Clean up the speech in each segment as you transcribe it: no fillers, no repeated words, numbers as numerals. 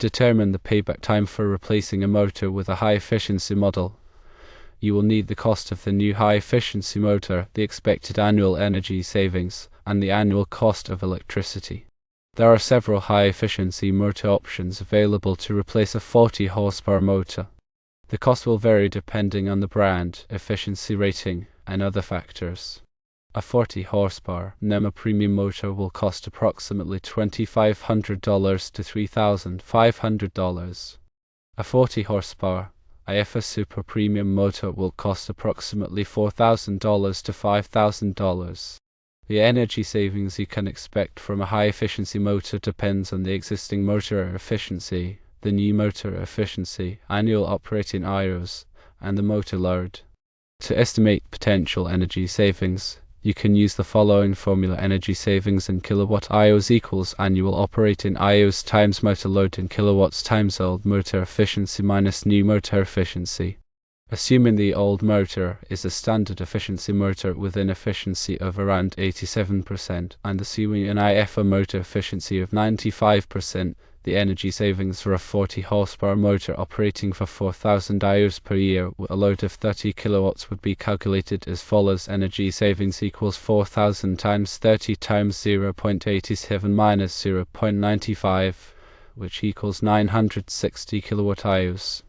determine the payback time for replacing a motor with a high-efficiency model, you will need the cost of the new high-efficiency motor, the expected annual energy savings, and the annual cost of electricity. There are several high-efficiency motor options available to replace a 40-horsepower motor. The cost will vary depending on the brand, efficiency rating, and other factors. A 40-horsepower NEMA premium motor will cost approximately $2,500 to $3,500. A 40-horsepower IFA Super Premium motor will cost approximately $4,000 to $5,000. The energy savings you can expect from a high-efficiency motor depends on the existing motor efficiency, the new motor efficiency, annual operating hours, and the motor load. To estimate potential energy savings, you can use the following formula: energy savings in kilowatt hours equals annual operating hours times motor load in kilowatts times old motor efficiency minus new motor efficiency. Assuming the old motor is a standard efficiency motor with an efficiency of around 87% and assuming an IFA motor efficiency of 95%, the energy savings for a 40-horsepower motor operating for 4,000 hours per year with a load of 30 kilowatts would be calculated as follows: energy savings equals 4,000 times 30 times 0.87 minus 0.95, which equals 960 kilowatt hours.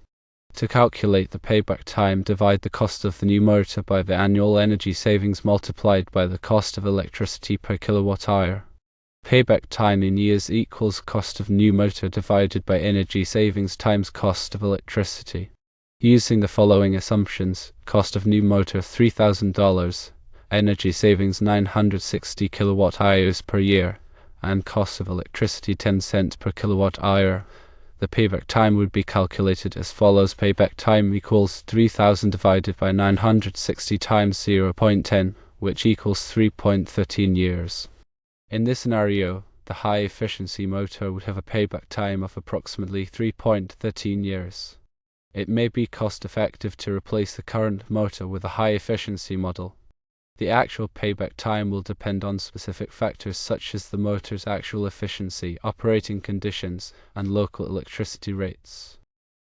To calculate the payback time, divide the cost of the new motor by the annual energy savings multiplied by the cost of electricity per kilowatt hour. Payback time in years equals cost of new motor divided by energy savings times cost of electricity. Using the following assumptions: cost of new motor $3,000, energy savings 960 kilowatt hours per year, and cost of electricity 10 cents per kilowatt hour, the payback time would be calculated as follows: payback time equals 3,000 divided by 960 times 0.10, which equals 3.13 years. In this scenario, the high-efficiency motor would have a payback time of approximately 3.13 years. It may be cost-effective to replace the current motor with a high-efficiency model. The actual payback time will depend on specific factors such as the motor's actual efficiency, operating conditions, and local electricity rates.